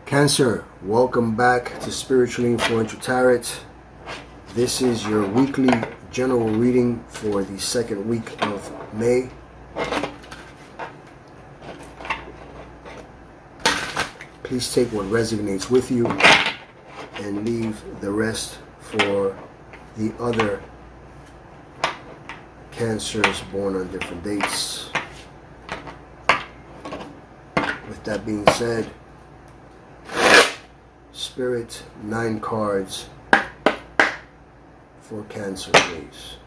Cancer, welcome back to Spiritually Influential Tarot. This is your weekly general reading for the second week of May. Please take what resonates with you and leave the rest for the other Cancers born on different dates. With that being said, Spirit, 9 cards for Cancer, please.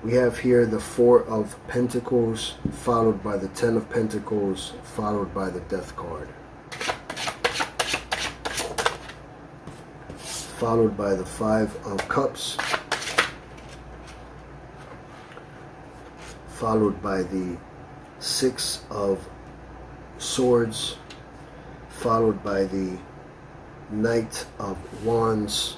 We have here the 4 of Pentacles, followed by the 10 of Pentacles, followed by the Death card. Followed by the 5 of Cups, followed by the 6 of Swords, followed by the Knight of Wands,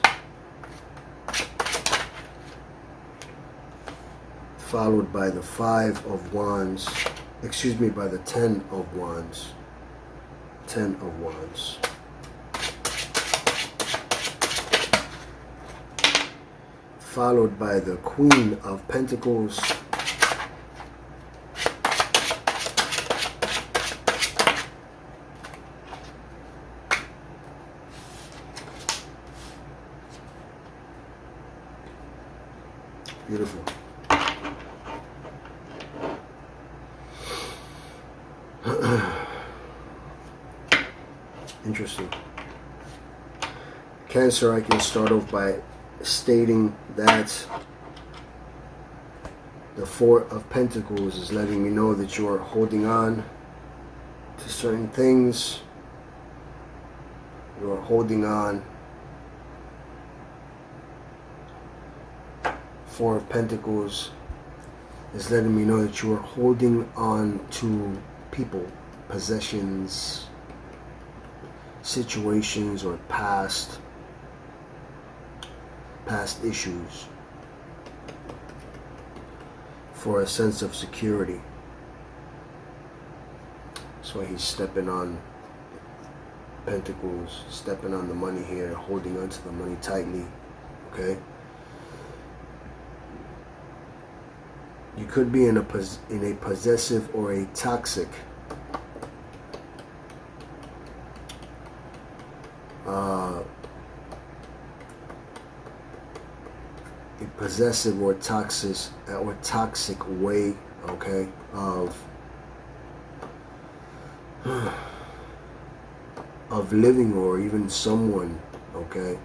followed by the 5 of Wands, by the 10 of Wands. 10 of Wands. Followed by the Queen of Pentacles. Beautiful. Interesting. Cancer, I can start off by stating that the 4 of Pentacles is letting me know that you are holding on to certain things. You are holding on. 4 of Pentacles is letting me know that you are holding on to people, possessions, situations, or past issues for a sense of security. That's why he's stepping on Pentacles, stepping on the money here, holding onto the money tightly. Okay. You could be in a possessive or a toxic toxic way, okay, of living, or even someone, okay,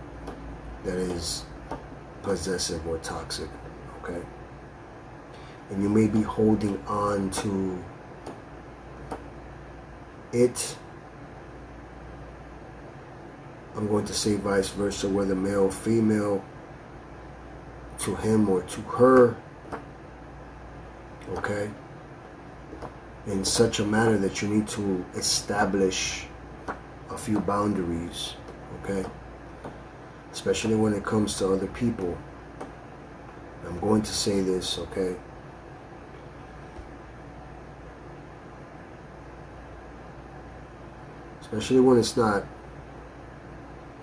that is possessive or toxic, okay. And you may be holding on to it. I'm going to say vice versa, whether male or female, to him or to her, okay, in such a manner that you need to establish a few boundaries, okay, especially when it comes to other people. I'm going to say this, okay. Especially when it's not,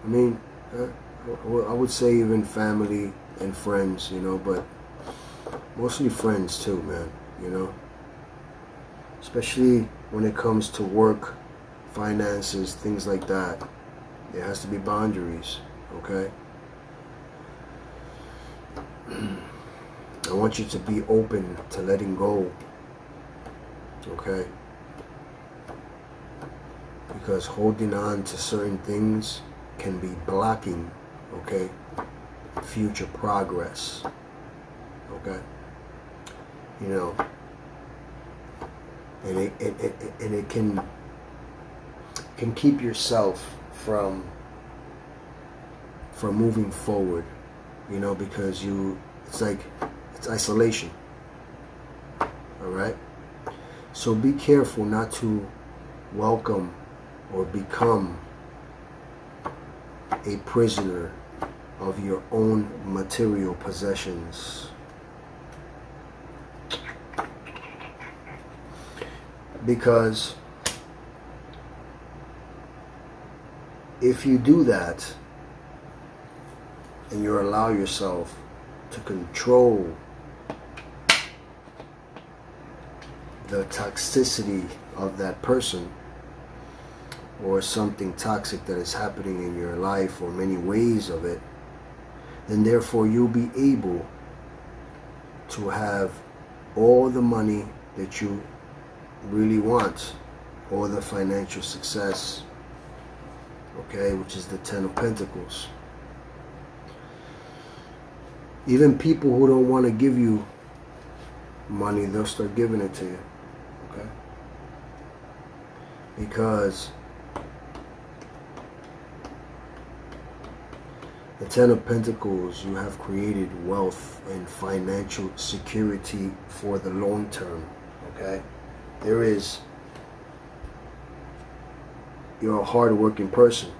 I mean, I would say even family and friends, you know, but mostly friends too, man, you know. Especially when it comes to work, finances, things like that. There has to be boundaries, okay? I want you to be open to letting go, okay? Because holding on to certain things can be blocking, okay, future progress, okay, you know, and it can keep yourself from moving forward, you know, because it's like It's isolation. All right? So be careful not to welcome or become a prisoner of your own material possessions. Because if you do that and you allow yourself to control the toxicity of that person or something toxic that is happening in your life or many ways of it, then therefore you'll be able to have all the money that you really want, all the financial success, okay, which is the Ten of Pentacles. Even people who don't want to give you money, they'll start giving it to you, okay? Because the Ten of Pentacles, you have created wealth and financial security for the long term, okay? You're a hard-working person.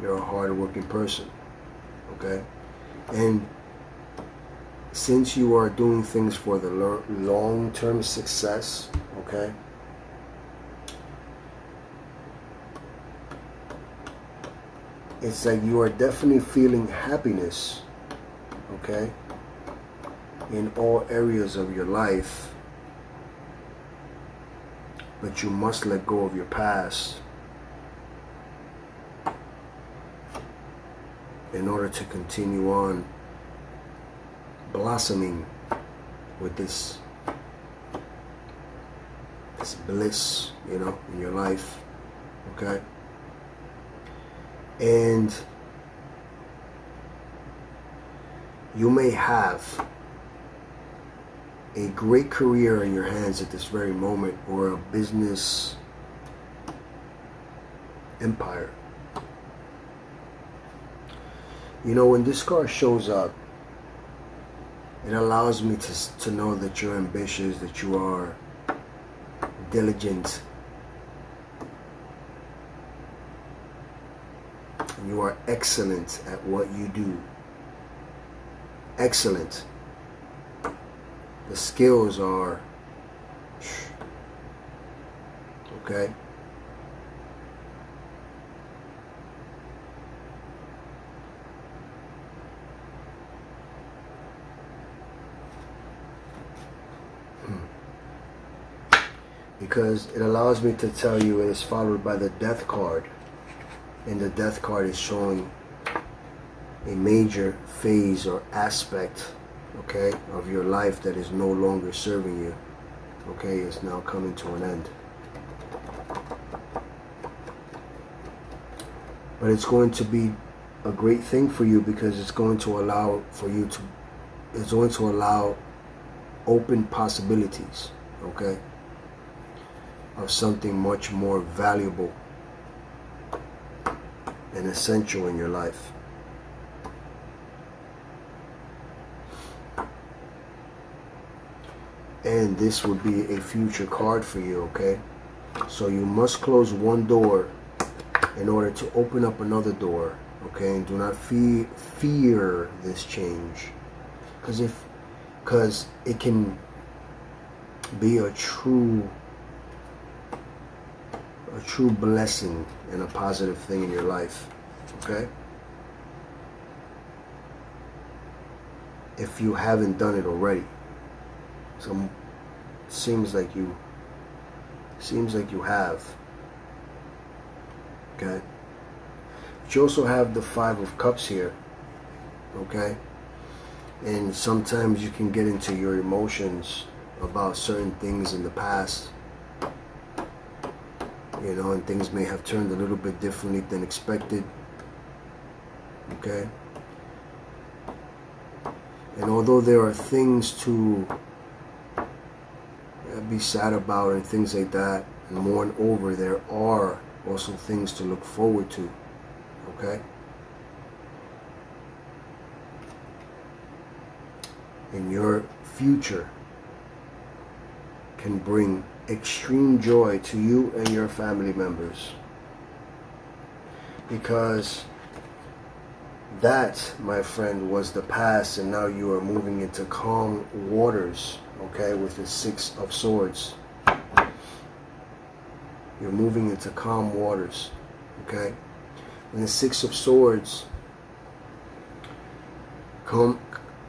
You're a hard-working person, okay? And since you are doing things for the long-term success, okay, it's like you are definitely feeling happiness, okay, in all areas of your life, but you must let go of your past in order to continue on blossoming with this bliss, you know, in your life, okay? And you may have a great career in your hands at this very moment, or a business empire. You know, when this card shows up, it allows me to know that you're ambitious, that you are diligent, and you are excellent at what you do. Excellent. The skills are, okay? Because it allows me to tell you it is followed by the Death card. And the Death card is showing a major phase or aspect, okay, of your life that is no longer serving you, okay, it's now coming to an end. But it's going to be a great thing for you, because it's going to allow open possibilities, okay, of something much more valuable and essential in your life. And this would be a future card for you, okay? So you must close one door in order to open up another door, okay? And do not fear this change, because it can be a true blessing and a positive thing in your life, okay? If you haven't done it already. So seems like you have, okay? But you also have the Five of Cups here, okay? And sometimes you can get into your emotions about certain things in the past, you know, and things may have turned a little bit differently than expected, okay? And although there are things to be sad about and things like that and mourn over, there are also things to look forward to, okay? in your future can bring extreme joy to you and your family members. Because that, my friend, was the past, and now you are moving into calm waters, okay, with the Six of Swords. You're moving into calm waters, okay? And the Six of Swords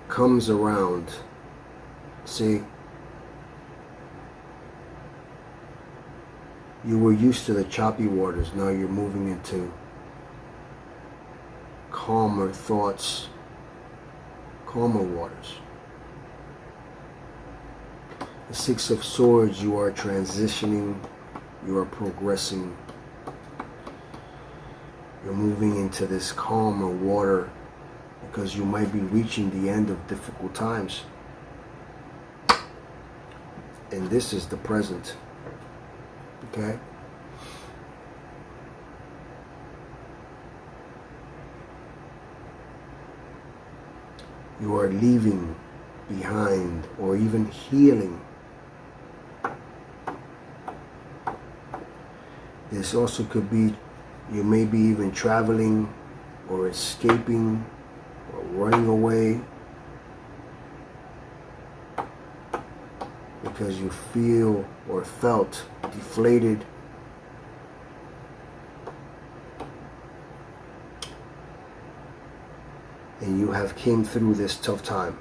comes around. See, you were used to the choppy waters. Now you're moving into calmer thoughts, calmer waters. The Six of Swords, you are transitioning, you are progressing. You're moving into this calmer water because you might be reaching the end of difficult times. And this is the present. Okay? You are leaving behind or even healing. This also could be, you may be even traveling or escaping or running away because you feel or felt deflated. And you have came through this tough time.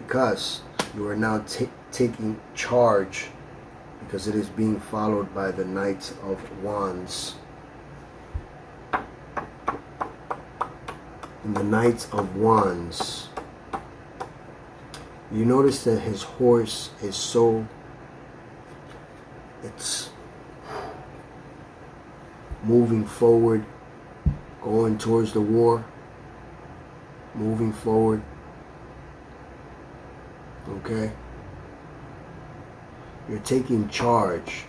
Because you are now taking charge, because it is being followed by the Knight of Wands. And the Knight of Wands, you notice that his horse is it's moving forward, going towards the war, moving forward. Okay? You're taking charge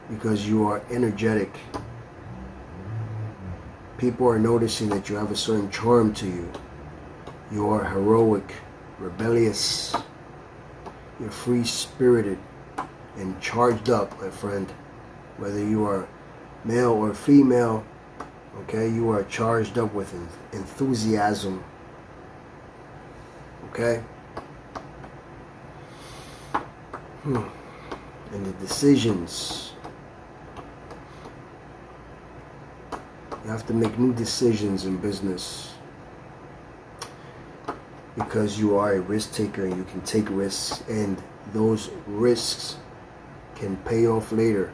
because you are energetic. People are noticing that you have a certain charm to you. You are heroic, rebellious. You're free-spirited and charged up, my friend. Whether you are male or female, okay, you are charged up with enthusiasm. Okay? And the decisions. You have to make new decisions in business. Because you are a risk taker and you can take risks, and those risks can pay off later.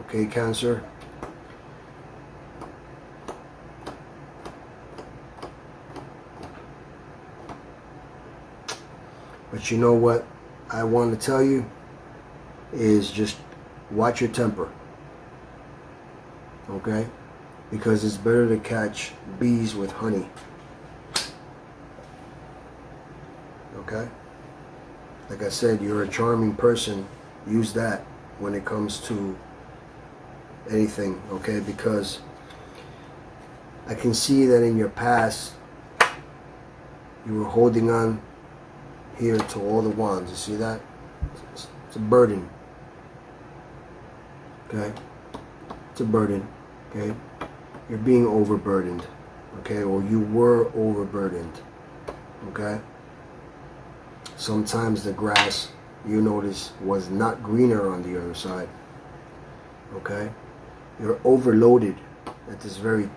Okay, Cancer? But you know what I want to tell you is just watch your temper. Okay? Because it's better to catch bees with honey. Okay? Like I said, you're a charming person. Use that when it comes to anything, okay? Because I can see that in your past, you were holding on here to all the wands. You see that? It's a burden. Okay? It's a burden. Okay? You're being overburdened. Okay? Or you were overburdened. Okay? Sometimes the grass, you notice, was not greener on the other side. Okay? You're overloaded at this very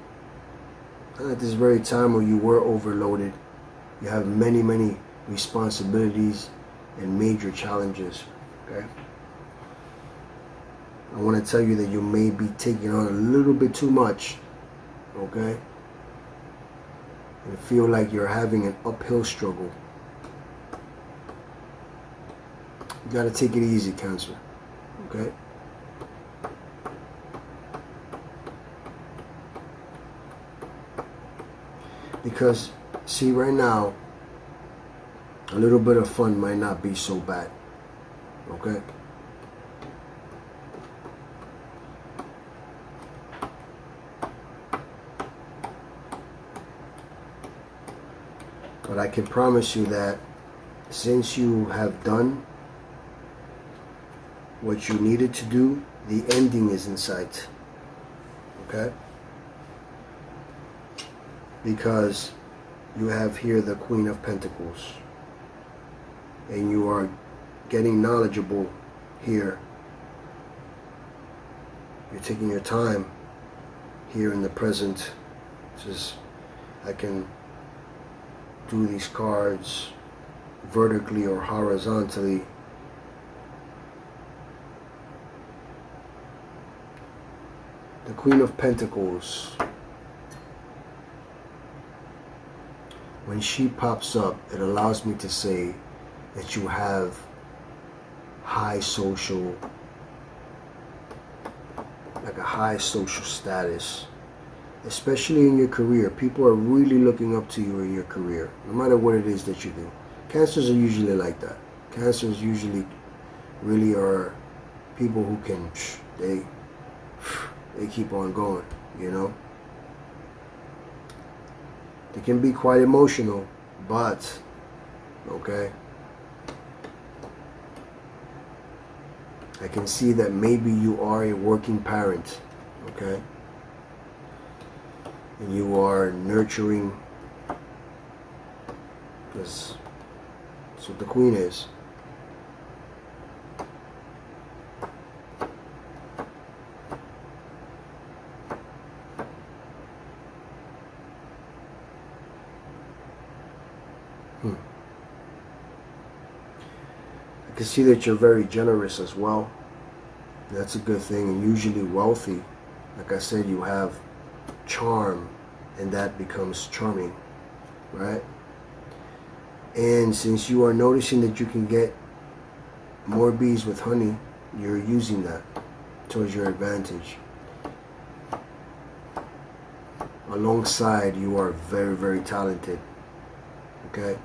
time where you were overloaded. You have many responsibilities and major challenges. Okay? I want to tell you that you may be taking on a little bit too much. Okay? And feel like you're having an uphill struggle. You got to take it easy, Cancer. Okay? Because, see, right now, a little bit of fun might not be so bad. Okay? But I can promise you that since you have done what you needed to do, the ending is in sight. Okay? Because you have here the Queen of Pentacles. And you are getting knowledgeable here. You're taking your time here in the present. I can do these cards vertically or horizontally. The Queen of Pentacles, when she pops up, it allows me to say that you have high social, like a high social status, especially in your career. People are really looking up to you in your career, no matter what it is that you do. Cancers are usually like that. Cancers usually really are people who can, they keep on going, you know. They can be quite emotional, but, okay, I can see that maybe you are a working parent, okay, and you are nurturing, because that's what the Queen is. I can see that you're very generous as well. That's a good thing, and usually wealthy. Like I said, you have charm, and that becomes charming, right? And since you are noticing that you can get more bees with honey, you're using that towards your advantage. Alongside, you are very, very talented, okay,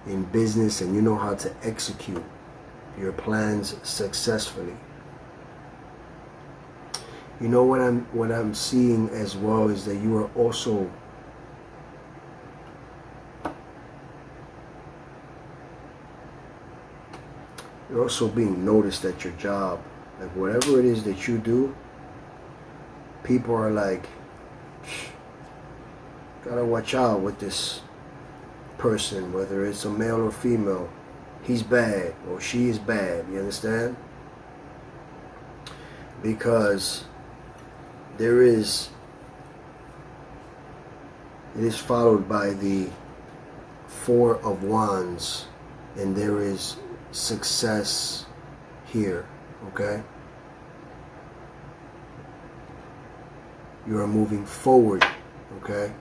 in business, and you know how to execute your plans successfully. You know what I'm seeing as well is that you are also being noticed at your job. Like whatever it is that you do, people are like, gotta watch out with this person, whether it's a male or female. He's bad or she is bad, you understand? Because it is followed by the Four of Wands, and there is success here, okay? You are moving forward, okay?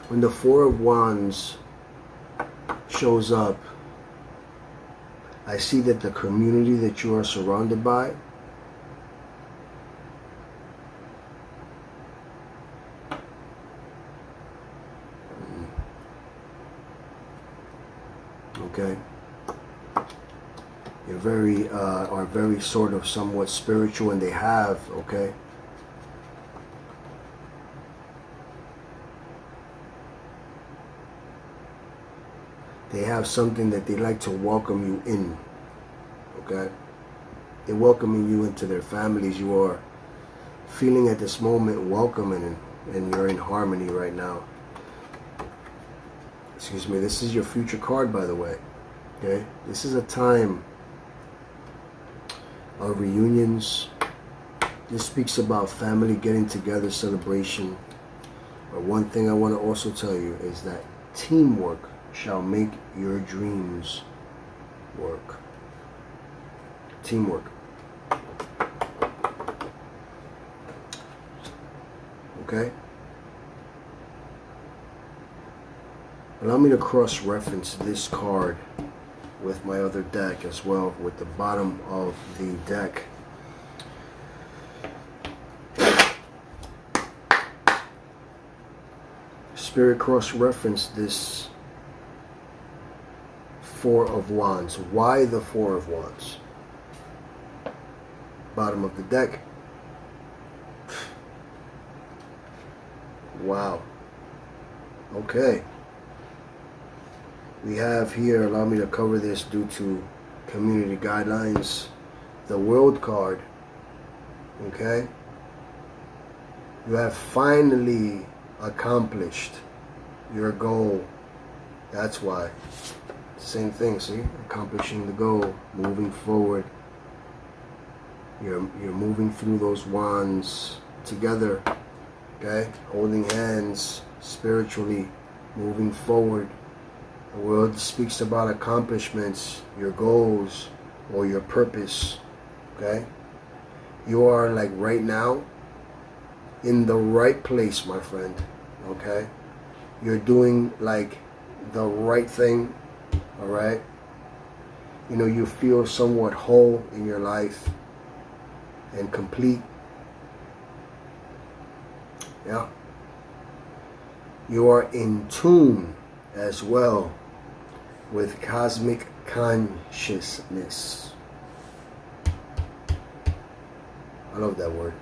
When the Four of Wands shows up, I see that the community that you are surrounded by okay, you're very are very sort of somewhat spiritual, and they have, okay, they have something that they like to welcome you in, okay? They're welcoming you into their families. You are feeling at this moment welcome, and you're in harmony right now. Excuse me, this is your future card, by the way, okay? This is a time of reunions. This speaks about family getting together, celebration. But one thing I want to also tell you is that teamwork shall make your dreams work. Teamwork. Okay? Allow me to cross-reference this card with my other deck as well, with the bottom of the deck. Spirit cross-reference this Four of Wands. Why the Four of Wands? Bottom of the deck. Wow. Okay. We have here, allow me to cover this due to community guidelines, the World card. Okay. You have finally accomplished your goal. That's why. Same thing, see? Accomplishing the goal, moving forward. You're moving through those wands together. Okay? Holding hands spiritually, moving forward. The world speaks about accomplishments, your goals, or your purpose. Okay? You are like right now in the right place, my friend. Okay? You're doing like the right thing. Alright? You know, you feel somewhat whole in your life and complete. Yeah. You are in tune as well with cosmic consciousness. I love that word.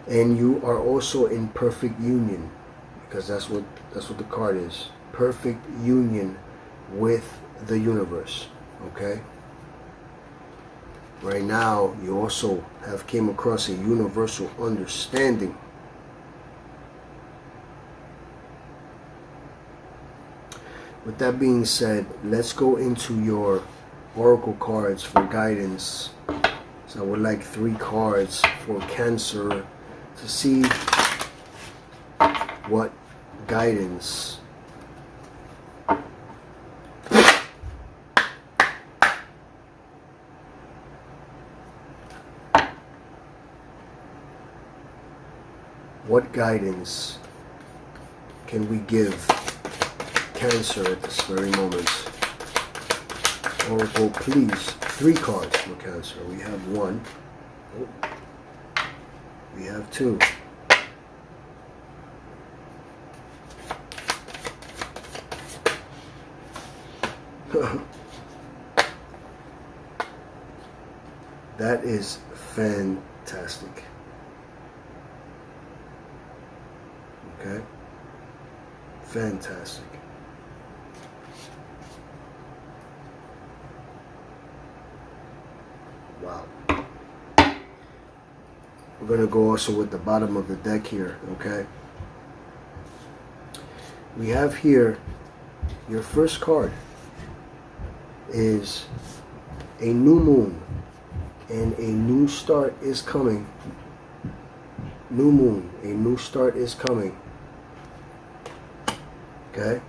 And you are also in perfect union, because that's what the card is. Perfect union with the universe. Okay? Right now, you also have came across a universal understanding. With that being said, let's go into your oracle cards for guidance. So I would like 3 cards for Cancer to see what guidance can we give Cancer at this very moment? Oracle, please. 3 cards for Cancer. We have 1. Oh. We have 2. That is fantastic. Okay? Fantastic. Wow. We're going to go also with the bottom of the deck here, okay? We have here, your first card is a new moon, and a new start is coming. New moon, a new start is coming. Okay?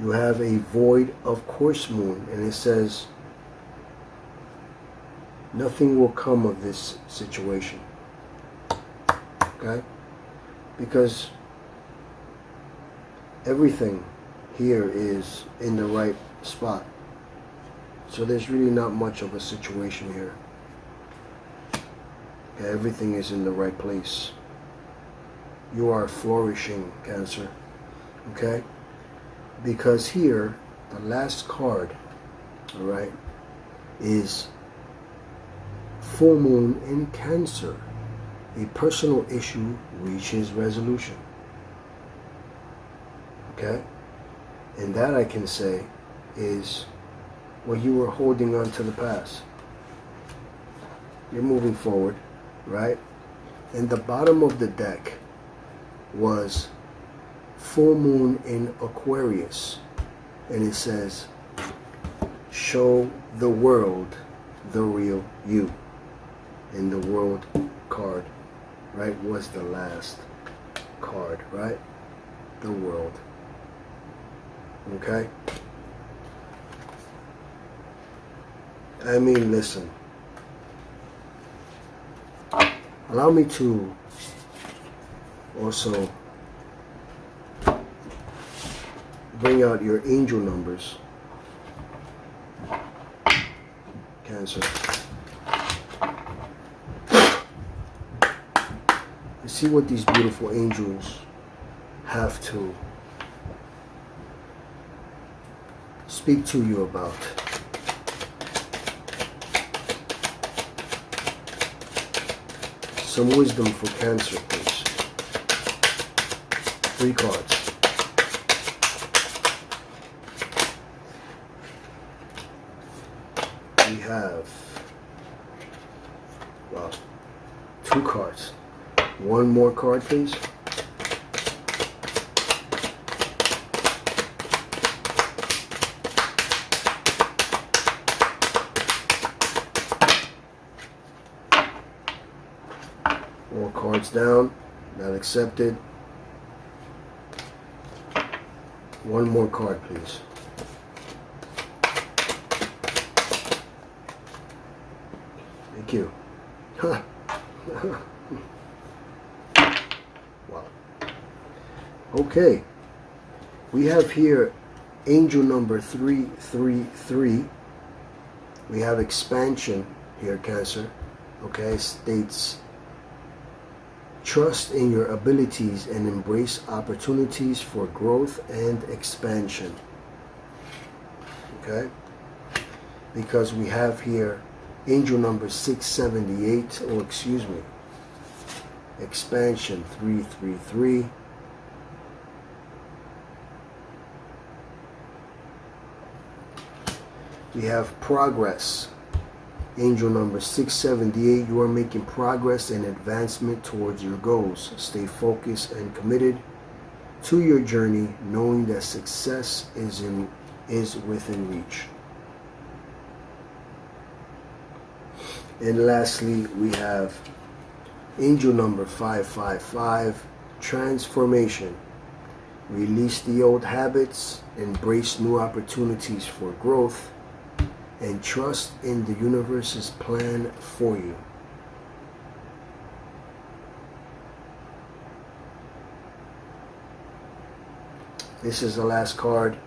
You have a void of course moon, and it says nothing will come of this situation. Okay? Because everything here is in the right spot. So there's really not much of a situation here. Okay, everything is in the right place. You are flourishing, Cancer. Okay? Because here, the last card, all right, is full moon in Cancer. A personal issue reaches resolution. Okay? And that I can say is, well, you were holding on to the past. You're moving forward, right? And the bottom of the deck was full moon in Aquarius, and it says show the world the real you. And the world card, right, was the last card, right? The world. Okay? I mean, listen, allow me to also bring out your angel numbers, Cancer. You see what these beautiful angels have to speak to you about. some wisdom for Cancer, please. 3 cards. We have, well, 2 cards. 1 more card, please. More cards down, not accepted. 1 more card, please. Thank you. Huh. Wow. Okay. We have here angel number 333. We have expansion here, Cancer. Okay, states trust in your abilities and embrace opportunities for growth and expansion. Okay? Because we have here angel number 678, or excuse me, expansion 333. We have progress. Angel number 678, you are making progress and advancement towards your goals. Stay focused and committed to your journey, knowing that success is within reach. And lastly, we have angel number 555, transformation. Release the old habits, embrace new opportunities for growth, and trust in the universe's plan for you. This is the last card.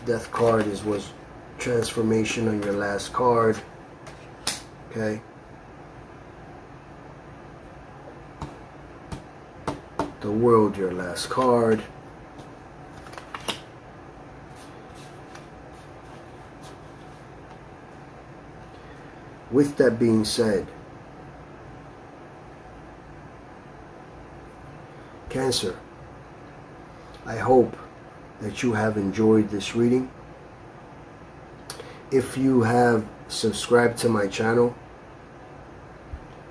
Death card was transformation on your last card. Okay. The World, your last card. With that being said, Cancer, I hope that you have enjoyed this reading. If you have subscribed to my channel,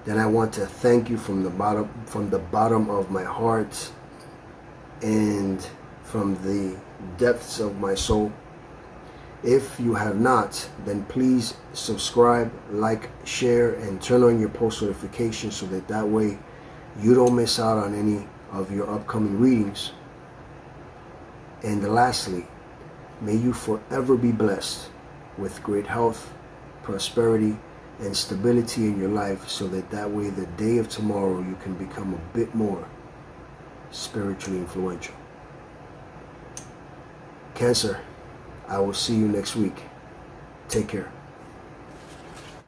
then I want to thank you from the bottom of my heart and from the depths of my soul. If you have not, then please subscribe, like, share, and turn on your post notifications so that way you don't miss out on any of your upcoming readings. And lastly, may you forever be blessed with great health, prosperity, and stability in your life, so that way the day of tomorrow you can become a bit more spiritually influential. Cancer, I will see you next week. Take care.